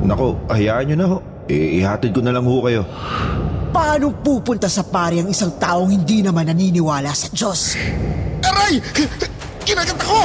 Naku, hayaan nyo na ho. Ihatid ko na lang ho kayo. Paano pupunta sa pari ang isang taong hindi naman naniniwala sa Diyos? Aray! Kinagat ako!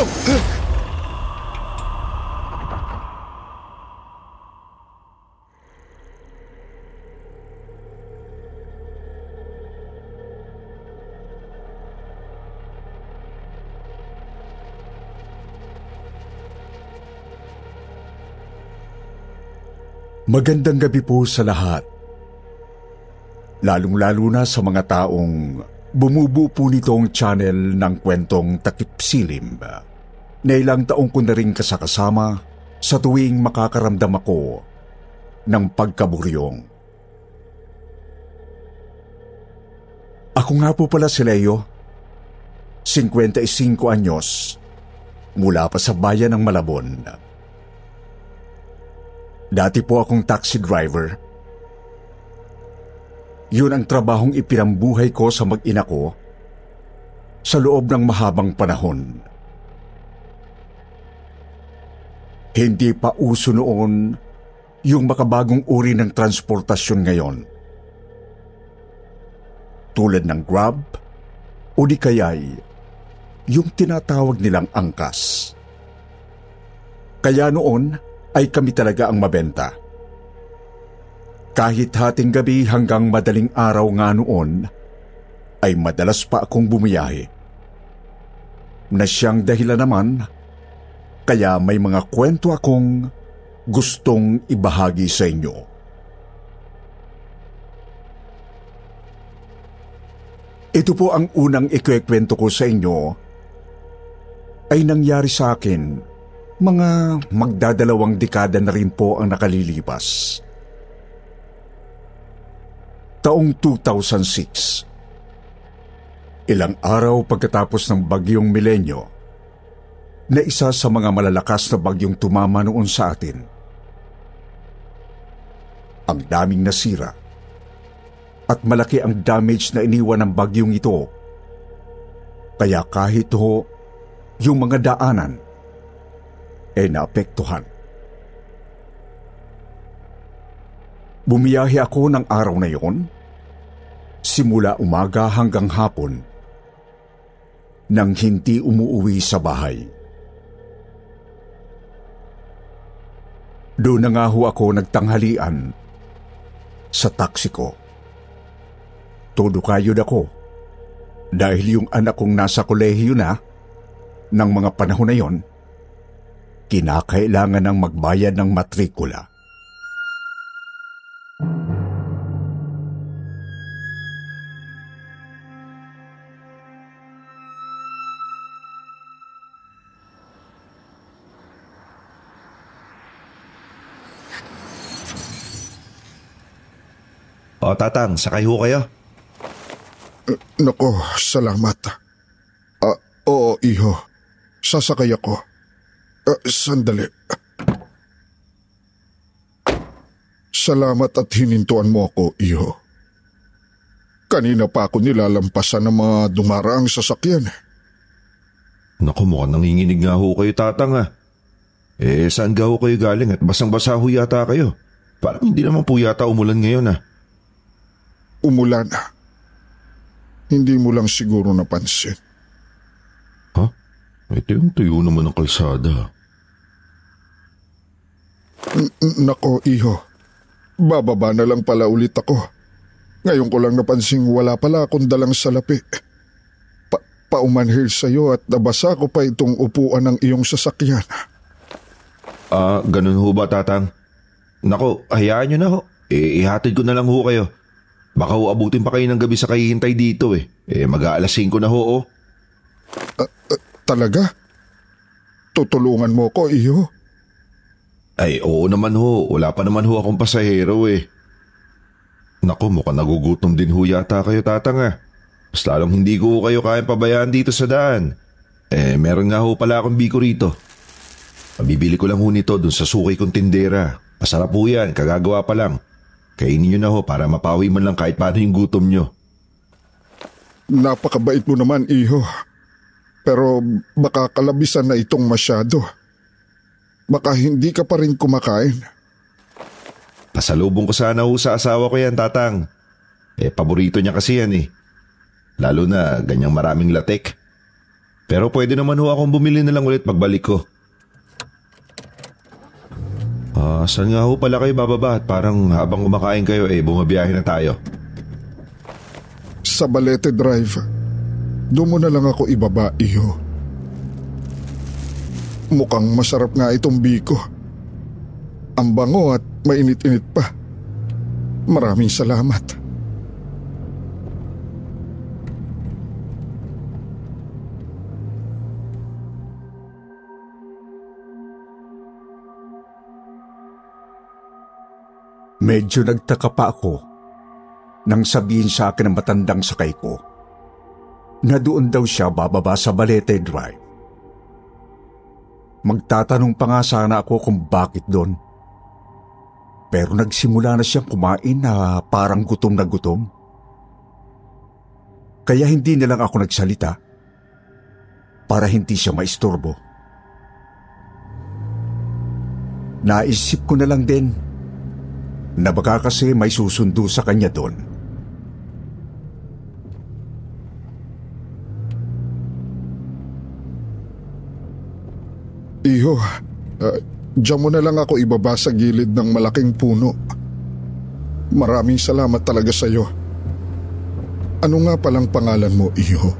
Magandang gabi po sa lahat. Lalong-lalo na sa mga taong bumubuo po nitong channel ng kwentong Takip Silim na ilang taong ko na rin kasakasama sa tuwing makakaramdam ako ng pagkaburyong. Ako nga po pala si Leo, 55 anyos, mula pa sa bayan ng Malabon. Dati po akong taxi driver. Yun ang trabahong ipinambuhay ko sa mag-ina ko sa loob ng mahabang panahon. Hindi pa uso noon yung makabagong uri ng transportasyon ngayon. Tulad ng Grab o di kaya'y yung tinatawag nilang angkas. Kaya noon ay kami talaga ang mabenta. Kahit hating gabi hanggang madaling araw nga noon, ay madalas pa akong bumiyahe. Na siyang dahilan naman, kaya may mga kwento akong gustong ibahagi sa inyo. Ito po ang unang ikwekwento ko sa inyo ay nangyari sa akin mga magdadalawang dekada na rin po ang nakalilipas. Taong 2006. Ilang araw pagkatapos ng bagyong Milenyo, na isa sa mga malalakas na bagyong tumama noon sa atin. Ang daming nasira at malaki ang damage na iniwan ng bagyong ito. Kaya kahit yung mga daanan ay naapektuhan. Bumiyahe ako ng araw na yon, simula umaga hanggang hapon, nang hindi umuuwi sa bahay. Doon na nga ho ako nagtanghalian sa taxi ko. Todo kayod ako dahil yung anak kong nasa kolehiyo na ng mga panahon na yon, kinakailangan ng magbayad ng matrikula. O tatang, sakay ho kayo. Nako, salamat. Oo, iho. Sasakay ako. Sandali. Salamat at hinintuan mo ako, iho. Kanina pa ako nilalampasan ng mga dumaraang sasakyan. Naku, mukhang nanginginig nga ho kayo, tatang . Saan ga ho kayo galing at basang-basa ho yata kayo? Parang hindi naman po yata umulan ngayon . Umulan. Hindi mo lang siguro napansin. Ito yung tuyo naman ng kalsada. Nako, iho. Bababa na lang pala ulit ako. Ngayon ko lang napansing wala pala akong dalang salapi. Paumanhil sa'yo at nabasa ko pa itong upuan ng iyong sasakyan. Ganun ho ba, tatang? Nako, hayaan nyo na ho. Ihatid ko na lang ho kayo. Baka ho abutin pa kayo ng gabi sa kahihintay dito . Mag-aalas 5 na ho . Talaga? Tutulungan mo ko, iho? Ay, oo naman ho. Wala pa naman ho akong pasahero . Naku, mukhang nagugutom din ho yata kayo, tatang . Mas lalong hindi ko kayo kayang pabayaan dito sa daan. Meron nga ho pala akong biko rito. Mabibili ko lang ho nito dun sa suki kong tindera. Masarap ho yan, kagagawa pa lang. Kainin nyo na ho para mapawi man lang kahit paano yung gutom nyo. Napakabait mo naman, iho. Pero baka kalabisan na itong masyado. Baka hindi ka pa rin kumakain. Pasalubong ko sana ho sa asawa ko yan, Tatang. Paborito niya kasi yan eh. Lalo na ganyang maraming latek. Pero pwede naman ho akong bumili na lang ulit pagbalik ko. Saan nga ho pala kayo bababa at parang habang kumakain kayo bumabiyahe na tayo? Sa Balete Drive. Doon mo na lang ako ibaba, iho. Mukhang masarap nga itong biko. Ang bango at mainit-init pa. Maraming salamat. Medyo nagtaka pa ako nang sabihin sa akin ng matandang sakay ko na doon daw siya bababa sa Balete Drive. Magtatanong pa nga sana ako kung bakit doon. Pero nagsimula na siyang kumain na parang gutom na gutom. Kaya hindi na lang ako nagsalita para hindi siya maistorbo. Naisip ko na lang din na baka kasi may susundo sa kanya doon. Iho, diyan mo na lang ako ibaba sa gilid ng malaking puno. Maraming salamat talaga sa iyo. Ano nga palang pangalan mo, Iho?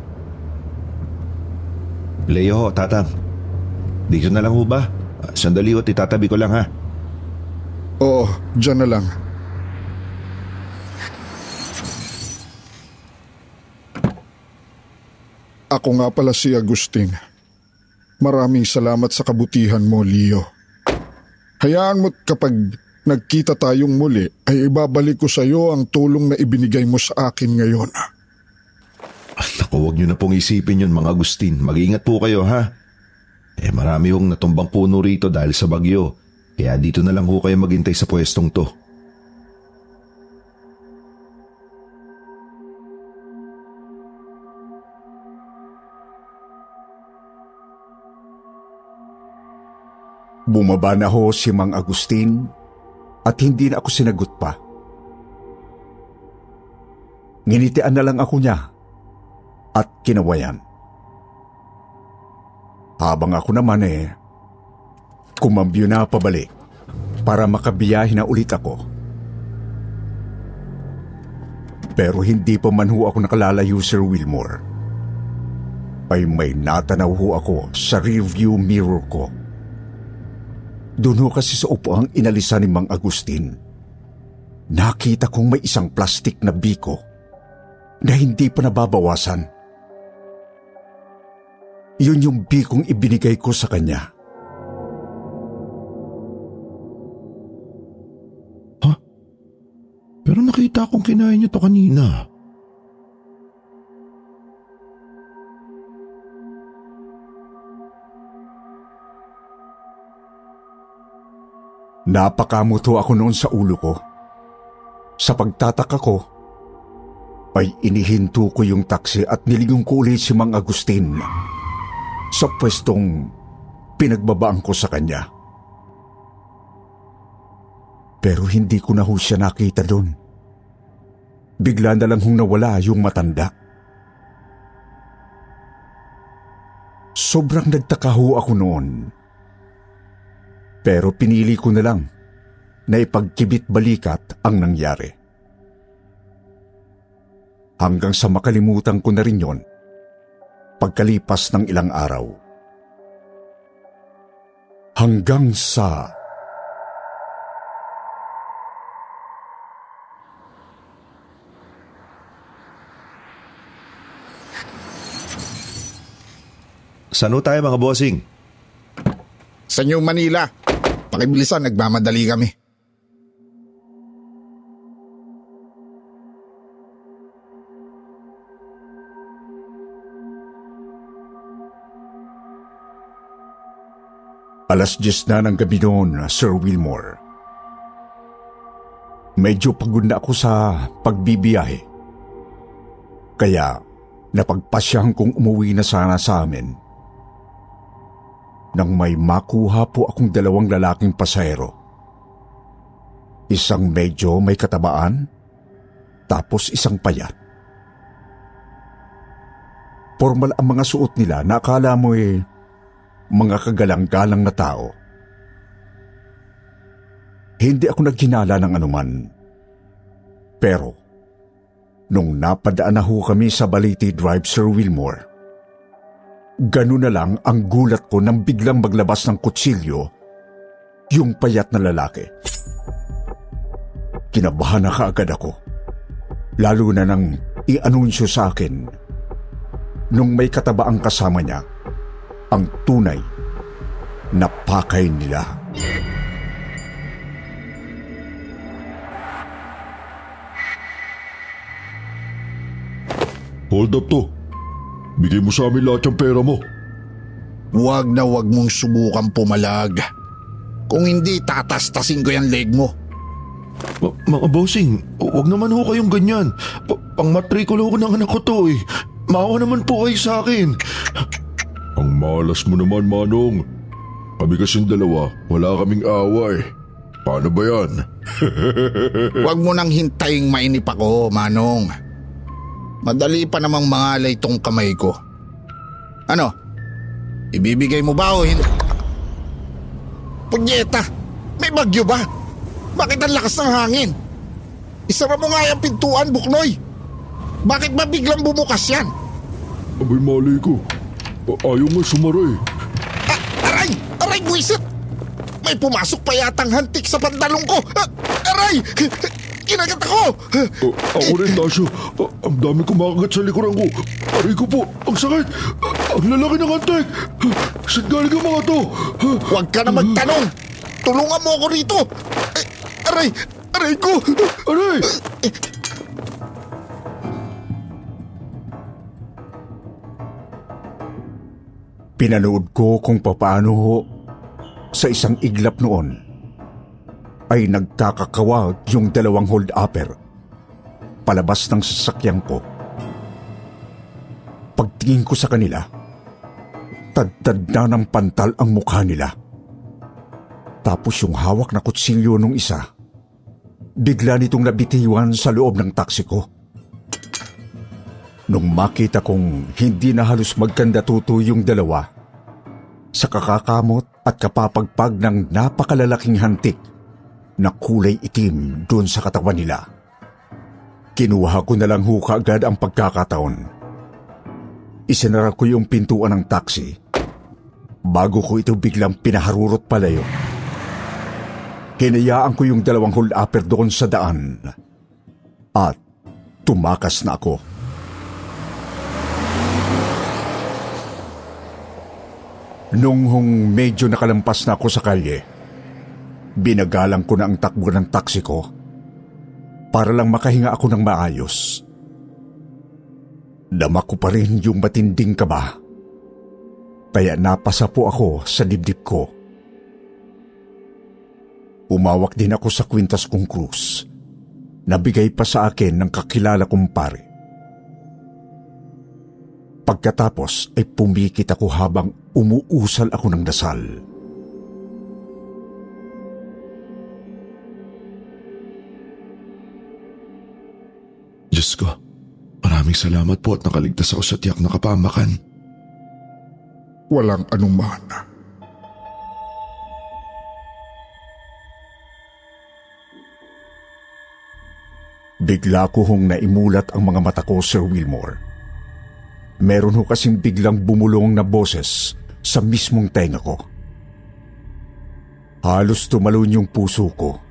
Leo, Tatang. Dito na lang ho ba? Sandali ho, itatabi ko lang ha. Oo, diyan na lang. Ako nga pala si Agustin. Maraming salamat sa kabutihan mo, Leo. Hayaan mo't kapag nagkita tayong muli ay ibabalik ko sa iyo ang tulong na ibinigay mo sa akin ngayon. Ay, naku, huwag niyo na pong isipin yun, mga Agustin. Mag-iingat po kayo, ha? Marami hong natumbang puno rito dahil sa bagyo. Kaya dito na lang ho kayo maghintay sa pwestong to. Bumaba na ho si Mang Agustin at hindi na ako sinagot pa. Nginitian na lang ako niya at kinawayan. Habang ako naman kumambyo na pabalik para makabiyahe na ulit ako. Pero hindi pa man ho ako nakalalayo, Sir Wilmore, ay may natanaw ho ako sa rearview mirror ko. Doon ho kasi sa upuang inalisan ni Mang Agustin, nakita kong may isang plastik na biko na hindi pa nababawasan. Yun yung bikong ibinigay ko sa kanya. Pero nakita akong kinain niyo to kanina. Napakamuto ako noon sa ulo ko. Sa pagtataka ko, ay inihinto ko yung taksi at niligong ko ulit si Mang Agustin sa pwestong pinagbabaan ko sa kanya. Pero hindi ko na ho siya nakita doon. Bigla na lang hong nawala yung matanda. Sobrang nagtaka ho ako noon. Pero pinili ko na lang na ipagkibit balikat ang nangyari. Hanggang sa makalimutan ko na rin yon pagkalipas ng ilang araw. Hanggang sa Saan ho tayo, mga bossing? Sa New Manila. Pakibilisan, nagmamadali kami. Alas 10 na ng gabi noon, Sir Wilmore. Medyo pagod na ako sa pagbibiyahe. Kaya napagpasyahan kong umuwi na sana sa amin. Nang may makuha po akong 2 lalaking pasahero. Isang medyo may katabaan, tapos isang payat. Formal ang mga suot nila na akala mo'y mga kagalang-galang na tao. Hindi ako naghinala ng anuman. Pero, nung napadaan na ho kami sa Balete Drive, Sir Wilmore, ganun na lang ang gulat ko nang biglang maglabas ng kutsilyo yung payat na lalaki. Kinabahan na kaagad ako, lalo na nang i-anunsyo sa akin nung may katabaang kasama niya ang tunay na pakay nila. Hold up to. Bigay mo sa amin lahat yung pera mo. Huwag na huwag mong subukan pumalag. Kung hindi, tatastasin ko yung leg mo. Mga bossing, huwag naman ho kayong ganyan. Pang-matrikulo ko ng anak ko to eh. Maawa naman po kayo sa akin. Ang malas mo naman, Manong. Kami kasing dalawa, wala kaming awa eh. Paano ba yan? Huwag mo nang hintaying mainip ako, Manong. Madali pa namang mangalay tong kamay ko. Ano? Ibibigay mo ba o hindi? Punyeta! May bagyo ba? Bakit ang lakas ng hangin? Isara mo nga yung pintuan, Buknoy! Bakit ba biglang bumukas yan? Abay, mali ko. Ayaw nga sumara eh. Aray! Aray, buwisit! May pumasok pa yatang hantik sa pantalong ko! Aray! Kinagat ako! Ako rin, Tasha. Ang dami kumakagat sa likuran ko. Aray ko po, ang sakit. Ang lalaki ng hantik. Saan galing ang mga to? Huwag ka na magtanong! Tulungan mo ako rito! Aray! Aray ko! Aray! Pinanood ko kung papaano ho sa isang iglap noon ay nagkakakawag yung dalawang hold-upper palabas ng sasakyan ko. Pagtingin ko sa kanila, tadtad na ng pantal ang mukha nila. Tapos yung hawak na kutsilyo nung isa, bigla nitong nabitiwan sa loob ng taksi ko. Nung makita kong hindi na halos magkandatuto yung dalawa, sa kakakamot at kapapagpag ng napakalalaking hantik na kulay itim doon sa katawan nila, kinuha ko na lang ho kaagad ang pagkakataon. Isinara ko yung pintuan ng taksi bago ko ito biglang pinaharurot palayo. Hinayaan ko yung dalawang hold-upper doon sa daan at tumakas na ako. Nung medyo nakalampas na ako sa kalye, binagalang ko na ang takbo ng taksi ko para lang makahinga ako ng maayos. Dama ko pa rin yung matinding kaba, kaya napasa po ako sa dibdib ko. Umawak din ako sa kwintas kong krus na bigay pa sa akin ng kakilala kong pare. Pagkatapos ay pumikit ako habang umuusal ako ng dasal. Diyos ko, maraming salamat po at nakaligtas ako sa tiyak na kapamakan. Walang anuman. Bigla ko hong naimulat ang mga mata ko, Sir Wilmore. Meron ho kasing biglang bumulong na boses sa mismong tenga ko. Halos tumalon yung puso ko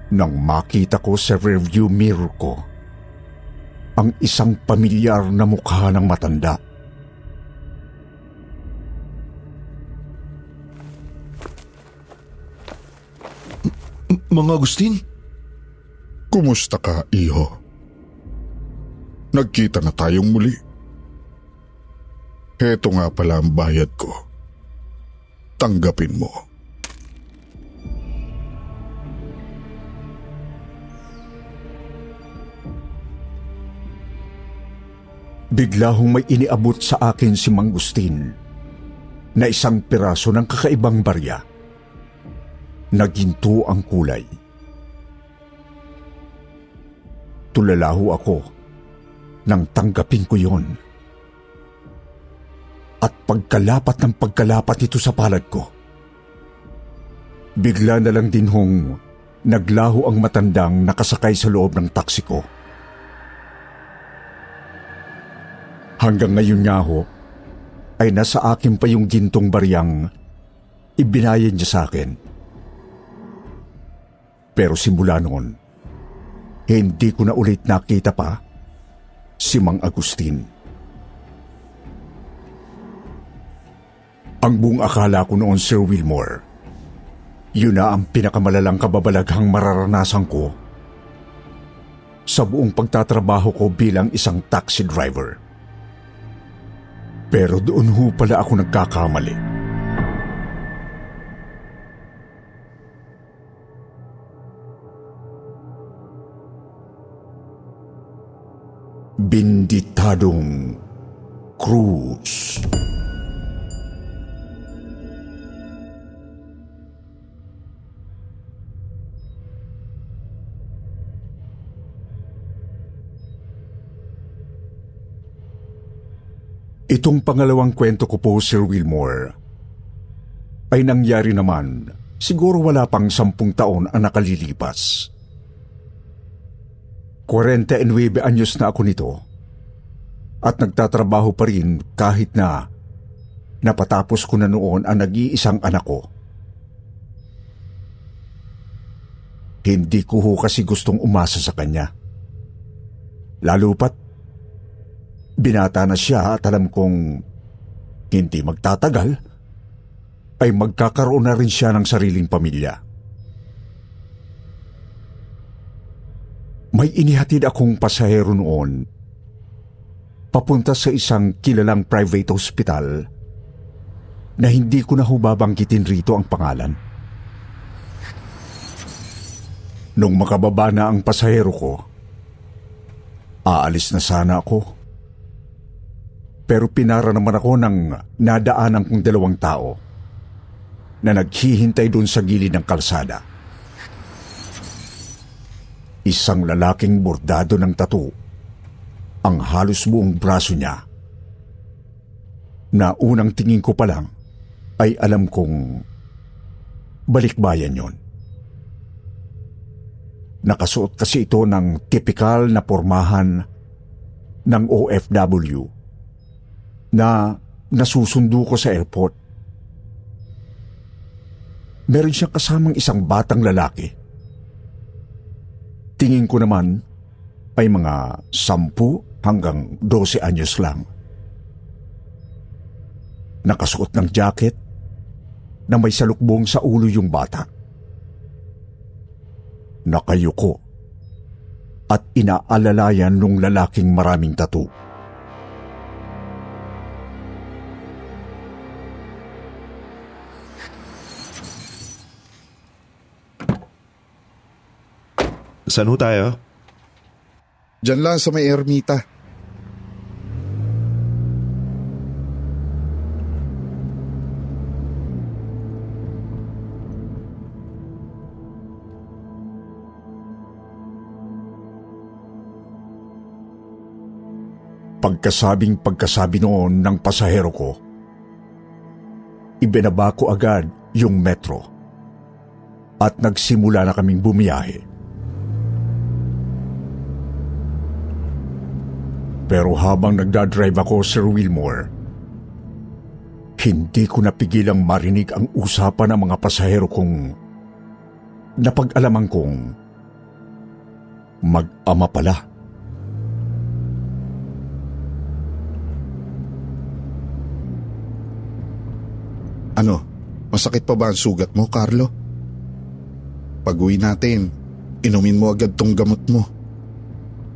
nang makita ko sa rearview mirror ko ang isang pamilyar na mukha ng matanda. Mang Agustin? Kumusta ka, iho? Nagkita na tayong muli. Heto nga pala ang bayad ko. Tanggapin mo. Bigla hong may iniabot sa akin si Mang Agustin na isang piraso ng kakaibang barya. Naginto ang kulay Tulala ho ako nang tanggapin ko yon. At pagkalapat ito sa palad ko, bigla na lang din hong naglaho ang matandang nakasakay sa loob ng taksi ko. Hanggang ngayon nga ho, ay nasa akin pa yung gintong baryang ibinayad niya sa akin. Pero simula noon, hindi ko na ulit nakita pa si Mang Agustin. Ang buong akala ko noon, Sir Wilmore, yun na ang pinakamalalang kababalaghang mararanasan ko sa buong pagtatrabaho ko bilang isang taxi driver. Pero doon ho pala ako nagkakamali. Binditadong Cruz. Itong pangalawang kwento ko po, Sir Wilmore, ay nangyari naman siguro wala pang 10 taon ang nakalilipas. 49 anyos na ako nito at nagtatrabaho pa rin kahit na napatapos ko na noon ang nag-iisang anak ko. Hindi ko ho kasi gustong umasa sa kanya. Lalo pat binata na siya at alam kong hindi magtatagal ay magkakaroon na rin siya ng sariling pamilya. May inihatid akong pasahero noon papunta sa isang kilalang private hospital na hindi ko na babanggitin rito ang pangalan. Nung makababa na ang pasahero ko, aalis na sana ako. Pero pinara naman ako ng nadaanan kong 2 tao na naghihintay doon sa gilid ng kalsada. Isang lalaking bordado ng tattoo ang halos buong braso niya, na unang tingin ko pa lang ay alam kong balikbayan yon. Nakasuot kasi ito ng tipikal na pormahan ng OFW na nasusundo ko sa airport. Meron siyang kasamang isang batang lalaki. Tingin ko naman ay mga 10 hanggang 12 anyos lang. Nakasuot ng jacket na may salukbong sa ulo yung bata. Nakayuko at inaalalayan nung lalaking maraming tattoo. Saan ho tayo? Diyan lang sa may ermita. Pagkasabi noon ng pasahero ko, ibinaba ko agad yung metro at nagsimula na kaming bumiyahe. Pero habang nagdadrive ako, Sir Wilmore, hindi ko napigilang marinig ang usapan ng mga pasahero kong napag-alaman kong mag-ama pala. Ano, masakit pa ba ang sugat mo, Carlo? Pag-uwi natin, inumin mo agad tong gamot mo.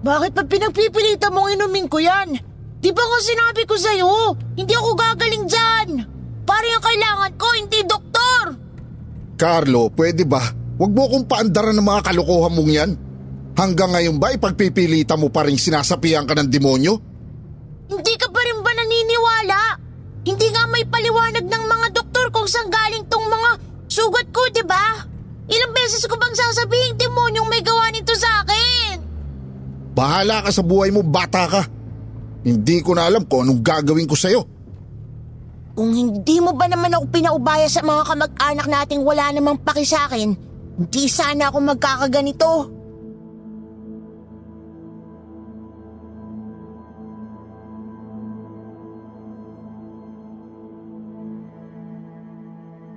Bakit pa pinagpipilitan mong inumin ko yan? Di ba ko sinabi ko sa'yo, hindi ako gagaling dyan. Pare ang kailangan ko, hindi doktor. Carlo, pwede ba? Huwag mo akong paandaran ng mga kalokohan mong yan. Hanggang ngayon ba ipagpipilitan mo pa rin sinasapihan ka ng demonyo? Hindi ka pa rin ba naniniwala? Hindi nga may paliwanag ng mga doktor kung saan galing tong mga sugat ko, di ba? Ilang beses ko bang sasabihin demonyong may gawa nito sa akin? Bahala ka sa buhay mo, bata ka. Hindi ko na alam kung anong gagawin ko sa'yo. Kung hindi mo ba naman ako pinaubaya sa mga kamag-anak nating wala namang paki sa akin, hindi sana ako magkakaganito.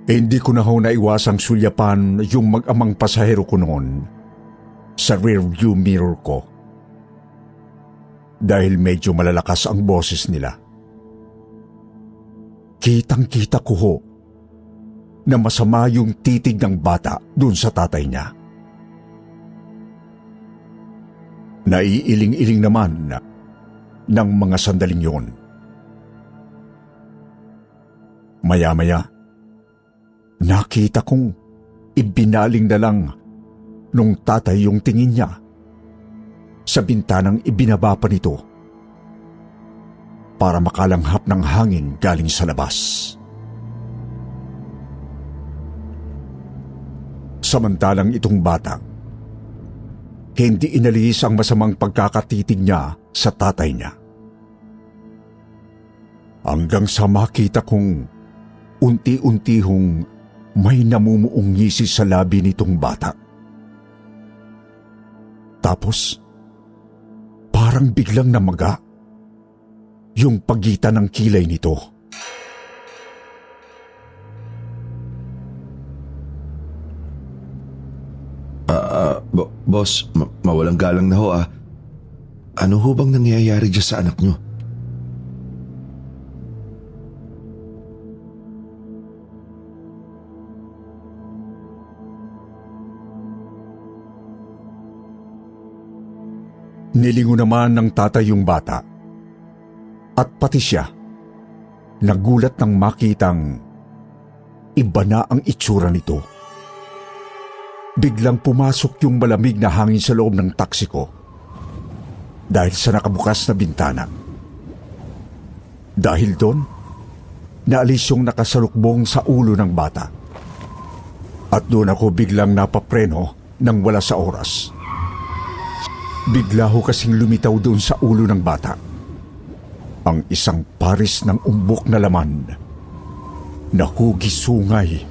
Hindi ko na ho naiwasang sulyapan yung mag-amang pasahero ko noon sa rearview mirror ko. Dahil medyo malalakas ang boses nila. Kitang-kita ko ho na masama yung titig ng bata dun sa tatay niya. Naiiling-iling naman ng mga sandaling yon. Maya-maya, nakita kong ibinaling na lang nung tatay yung tingin niya sa bintanang ibinaba pa nito para makalanghap ng hangin galing sa labas. Samantalang itong bata, hindi inalis ang masamang pagkakatitig niya sa tatay niya. Hanggang sa makita kong unti-unti hong may namumuong ngisi sa labi nitong bata. Tapos, parang biglang namaga yung pagitan ng kilay nito. Boss, mawalang galang na ho ah. Ano ho bang nangyayari dyan sa anak nyo? Nilingo naman ng tatay yung bata. At pati siya, nagulat nang makitang iba na ang itsura nito. Biglang pumasok yung malamig na hangin sa loob ng taksi ko dahil sa nakabukas na bintana. Dahil doon, naalis yung nakasalukbong sa ulo ng bata. At doon ako biglang napapreno nang wala sa oras. Bigla ho kasing lumitaw doon sa ulo ng bata ang isang paris ng umbok na laman na hugis-sungay.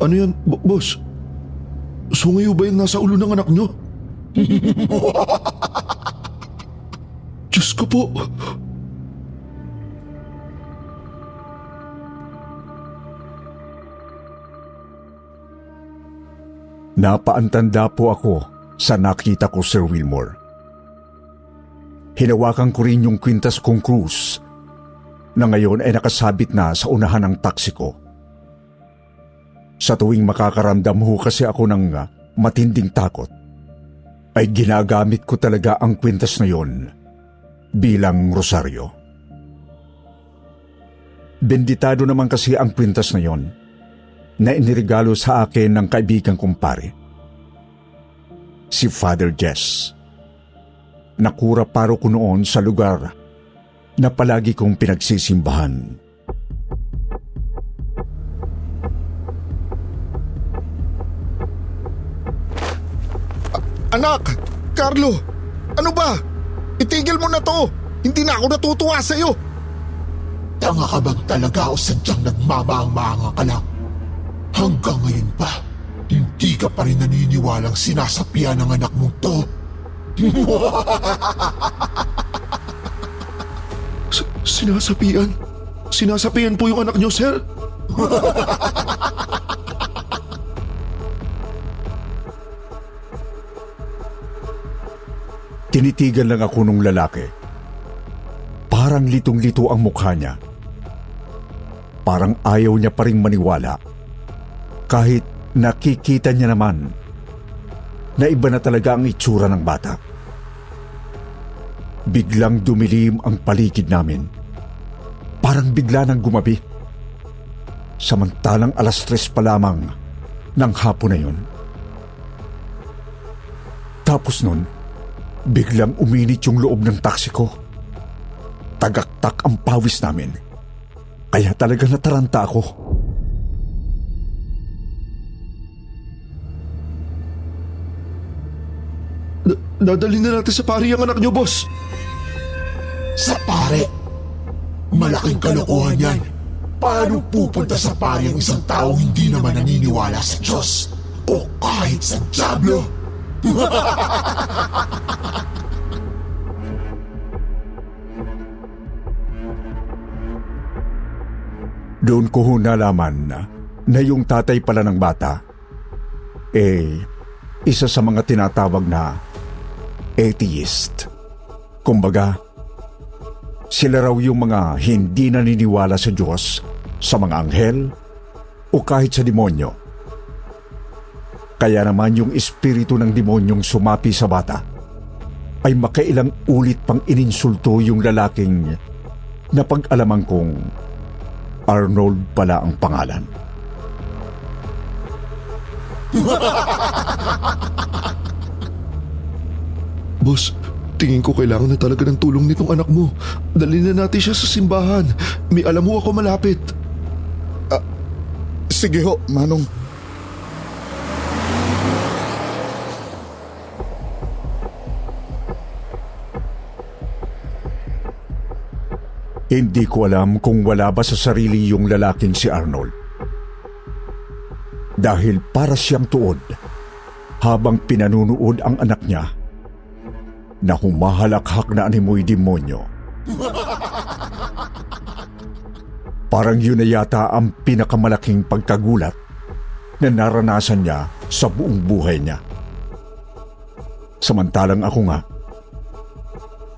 Ano yan, boss? Sungayo ba yung nasa ulo ng anak nyo? Diyos ko po. Napaantanda po ako sa nakita ko, Sir Wilmore. Hinawakan ko rin yung kwintas kong krus na ngayon ay nakasabit na sa unahan ng taksi ko. Sa tuwing makakaramdam ho kasi ako ng matinding takot, ay ginagamit ko talaga ang kwintas na yon bilang rosaryo. Benditado naman kasi ang kwintas na yon na inirigalo sa akin ng kaibigang kumpare, si Father Jess. Nakura paro ko noon sa lugar na palagi kong pinagsisimbahan. Anak! Carlo! Ano ba? Itigil mo na to! Hindi na ako natutuwa sa'yo! Tanga ka bang talaga o sadyang nagmamahang-mahanga ka lang? Hanggang ngayon pa, hindi ka pa rin naniniwalang sinasapian ng anak mong to? Sinasapian? Sinasapian po yung anak nyo, sir? Tinitigan lang ako nung lalaki. Parang litong-lito ang mukha niya. Parang ayaw niya pa rin maniwala. Kahit nakikita niya naman na iba na talaga ang itsura ng bata. Biglang dumilim ang paligid namin. Parang bigla nang gumabi. Samantalang 3:00 pa lamang ng hapon na yun. Tapos nun, biglang uminit yung loob ng taksi ko. Tagaktak ang pawis namin. Kaya talaga nataranta ako. Dadalhin na natin sa pari ang anak niyo, boss. Sa pare? Malaking kalokohan yan. Paano pupunta sa pari ang isang taong hindi naman naniniwala sa Diyos o kahit sa dyablo? Doon ko ho nalaman na yung tatay pala ng bata, isa sa mga tinatawag na atheist. Kumbaga, sila raw yung mga hindi naniniwala sa Diyos, sa mga anghel, o kahit sa demonyo. Kaya naman yung espiritu ng demonyong sumapi sa bata ay makailang ulit pang ininsulto yung lalaking napag-alaman kong Arnold pala ang pangalan. Boss, tingin ko kailangan na talaga ng tulong nitong anak mo. Dalhin na natin siya sa simbahan. May alam mo ako malapit. Sige ho, Manong. Hindi ko alam kung wala ba sa sarili yung lalaking si Arnold. Dahil para siyang tuod habang pinanunood ang anak niya na humahalakhak na animoy demonyo. Parang yun na yata ang pinakamalaking pagkagulat na naranasan niya sa buong buhay niya. Samantalang ako nga,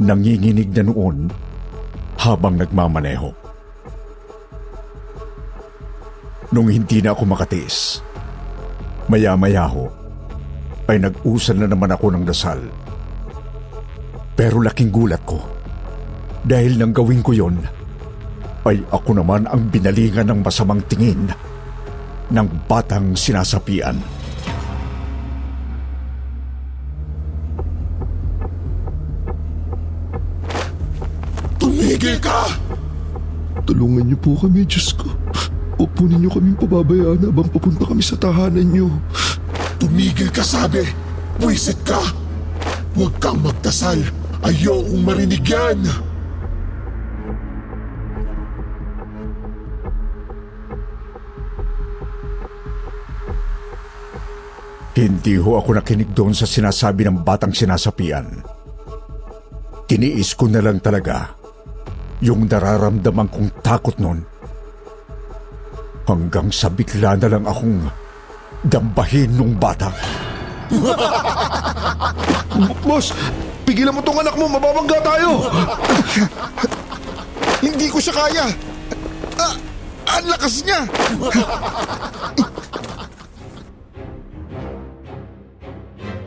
nanginginig na noon habang nagmamaneho. Nung hindi na ako makatiis, maya-maya ho, ay nag-usal na naman ako ng dasal. Pero laking gulat ko, dahil nang gawin ko yon, ay ako naman ang binalingan ng masamang tingin ng batang sinasapian. Tumigil ka! Tulungan niyo po kami, Diyos ko. Huwag po ninyo kaming pababayaan habang papunta kami sa tahanan niyo. Tumigil ka, sabi! Buwisit ka! Huwag kang magdasal! Ayokong marinig yan! Hindi ho ako nakinig doon sa sinasabi ng batang sinasapian. Tiniis ko na lang talaga yung nararamdaman kong takot noon. Hanggang sa bigla na lang akong dambahin nung bata. Boss, pigilan mo tong anak mo, mababangga tayo! Hindi ko siya kaya! Ang lakas niya!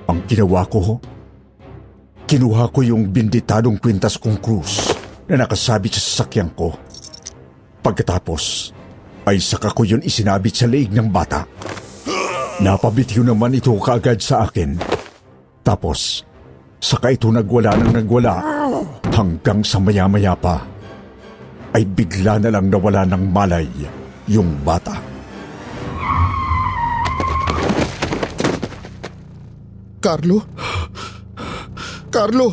Ang ginawa ko, kinuha ko yung binditadong kwintas kong krus na nakasabit sa sasakyan ko. Pagkatapos, ay saka ko yun isinabit sa leeg ng bata. Napabitiw naman ito kaagad sa akin. Tapos, saka ito nagwala hanggang sa maya-maya pa, ay bigla na lang nawala ng malay yung bata. Carlo? Carlo!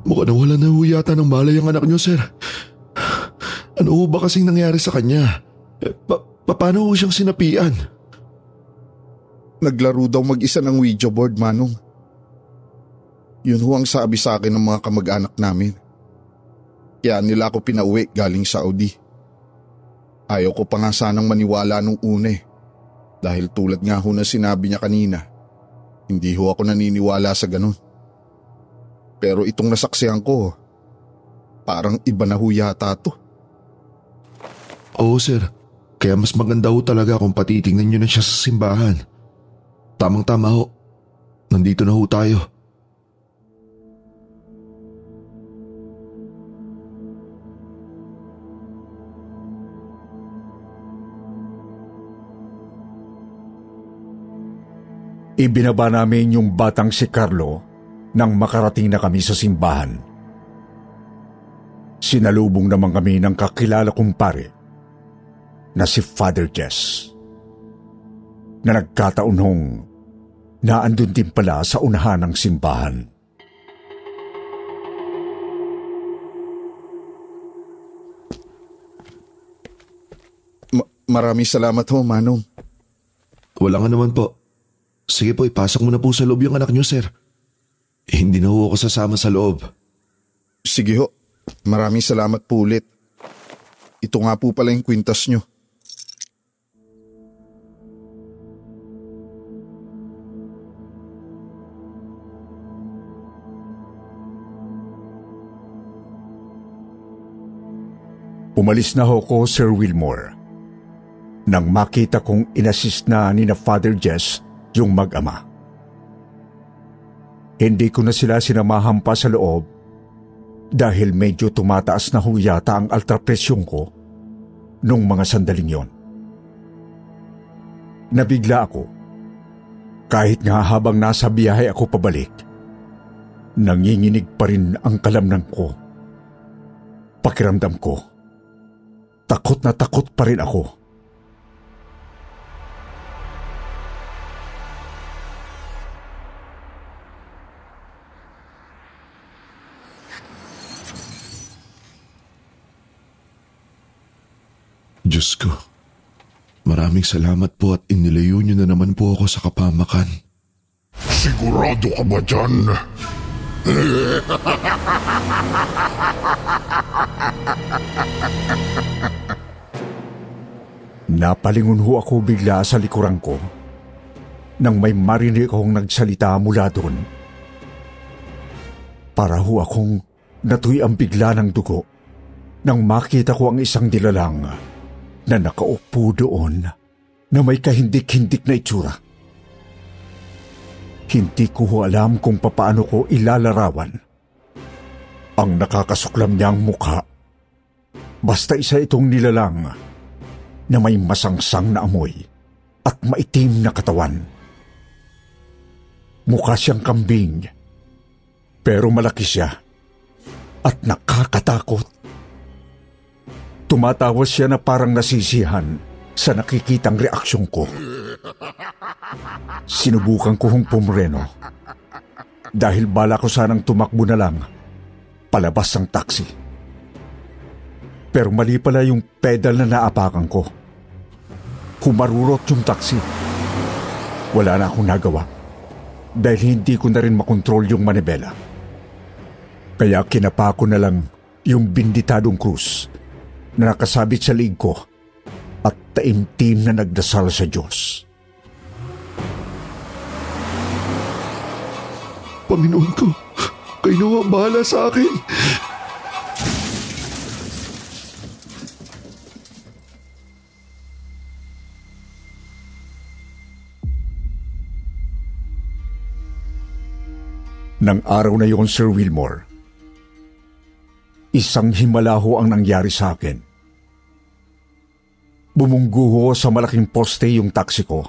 Mukhang nawala na ho yata ng malay ang anak niyo, sir. Ano ho ba kasing nangyari sa kanya? Paano ho siyang sinapian? Naglaro daw mag-isa ng Ouija board, Manong. Yun ho ang sabi sa akin ng mga kamag-anak namin. Kaya nila ako pinauwi galing Saudi. Ayaw ko pa nga sanang maniwala nung una eh. Dahil tulad nga ho na sinabi niya kanina, hindi ho ako naniniwala sa ganun. Pero itong nasaksihan ko, parang iba na ho yata to. Oo, sir. Kaya mas maganda ho talaga kung patitingnan niyo na siya sa simbahan. Tamang-tama ho. Nandito na ho tayo. Ibinaba namin yung batang si Carlo nang makarating na kami sa simbahan. Sinalubong naman kami ng kakilala kong pare na si Father Jess, na nagkataon hong na andun din pala sa unahan ng simbahan. Maraming salamat ho, Manong. Wala nga naman po. Sige po, ipasok mo na po sa loob yung anak niyo, sir. Hindi na ho ako sasama sa loob. Sige ho, maraming salamat po ulit. Ito nga po pala yung kwintas nyo. Umalis na ho ko, Sir Wilmore, nang makita kong inassist na ni na Father Jess yung mag-ama. Hindi ko na sila sinamahan pa sa loob dahil medyo tumataas na ho yata ang altrapresyong ko nung mga sandaling yon. Nabigla ako kahit nga habang nasa biyahe ako pabalik, nanginginig pa rin ang kalamnan ko. Pakiramdam ko, takot na takot pa rin ako. Diyos ko, maraming salamat po at inilayo niyo na naman po ako sa kapamakan. Sigurado ka ba dyan? Napalingon ho ako bigla sa likuran ko nang may marinig akong nagsalita mula doon. Para ho akong natuy ang bigla ng dugo nang makita ko ang isang dilalang na nakaupo doon na may kahindik-hindik na itsura. Hindi ko ho alam kung papaano ko ilalarawan ang nakakasuklam niyang mukha. Basta isa itong nilalang na may masangsang na amoy at maitim na katawan. Mukha siyang kambing, pero malaki siya at nakakatakot. Tumatawas siya na parang nasisihan sa nakikitang reaksyon ko. Sinubukan ko hong pumreno dahil bala ko sanang tumakbo na lang palabas ng taxi. Pero mali pala yung pedal na naapakan ko. Humarurot yung taxi. Wala na akong nagawa dahil hindi ko na rin makontrol yung manibela. Kaya kinapa ko na lang yung binditadong krus na nakasabit sa liig ko at taimtim na nagdasal sa Diyos. Panginoon ko, kayo ang bahala sa akin. Nang araw na yon, Sir Wilmore, isang himala ho ang nangyari sa akin. Bumunggo ho sa malaking poste yung taksi ko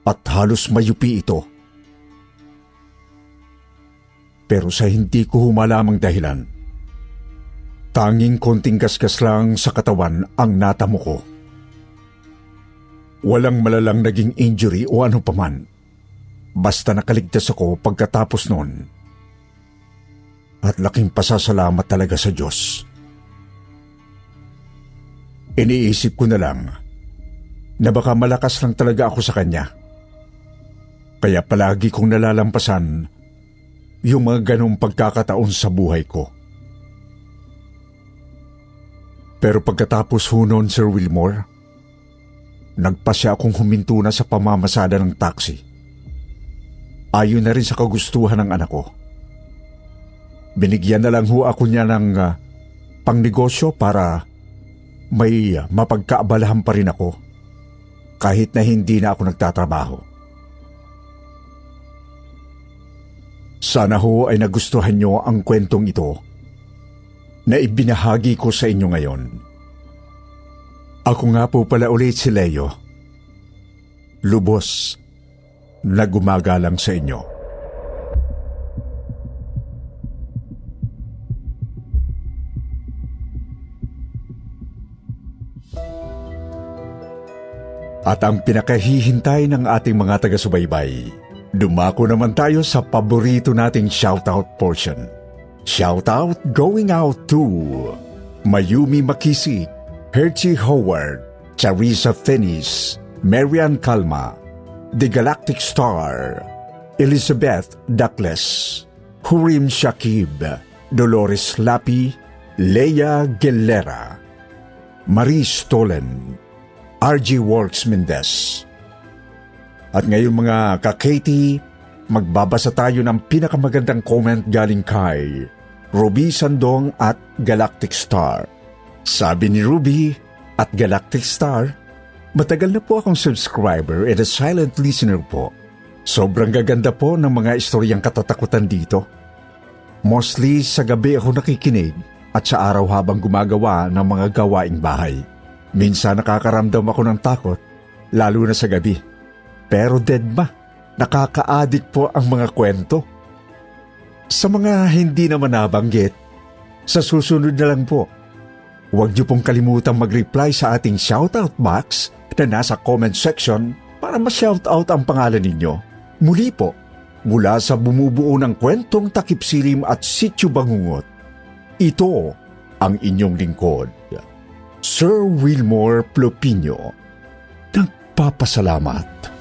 at halos mayupi ito. Pero sa hindi ko humalamang dahilan, tanging konting gasgas lang sa katawan ang natamo ko. Walang malalang naging injury o ano paman, basta nakaligtas ako pagkatapos noon. At laking pasasalamat talaga sa Diyos. Iniisip ko na lang na baka malakas lang talaga ako sa Kanya. Kaya palagi kong nalalampasan yung mga ganong pagkakataon sa buhay ko. Pero pagkatapos ho noon, Sir Wilmore, nagpasya akong huminto na sa pamamasada ng taxi. Ayon na rin sa kagustuhan ng anak ko. Binigyan na lang ho ako niya ng pangnegosyo para may mapagkaabalahan pa rin ako kahit na hindi na ako nagtatrabaho. Sana ho ay nagustuhan niyo ang kwentong ito na ibinahagi ko sa inyo ngayon. Ako nga po pala ulit si Leo. Lubos na gumagalang sa inyo. At ang pinakahihintay ng ating mga taga-subaybay, dumako naman tayo sa paborito nating shoutout portion. Shoutout going out to Mayumi Makisi, Herchie Howard, Charissa Fenis, Marian Calma, The Galactic Star, Elizabeth Douglas, Hurim Shakib, Dolores Lapi, Leia Gelera, Marie Stolen, RG Works Mendez. At ngayon mga ka-Katie, magbabasa tayo ng pinakamagandang comment galing kay Ruby Sandong at Galactic Star. Sabi ni Ruby at Galactic Star, matagal na po akong subscriber and a silent listener po. Sobrang gaganda po ng mga istoryang katatakutan dito. Mostly sa gabi ako nakikinig at sa araw habang gumagawa ng mga gawaing bahay. Minsan nakakaramdam ako ng takot, lalo na sa gabi. Pero dedma, nakaka-addict po ang mga kwento. Sa mga hindi naman nabanggit, sa susunod na lang po, huwag niyo pong kalimutang mag-reply sa ating shoutout box na nasa comment section para ma-shoutout ang pangalan ninyo. Muli po, mula sa bumubuo ng kwentong Takip Silim at Sityo Bangungot, ito ang inyong lingkod, Sir Wilmore Plopino. Nagpapasalamat.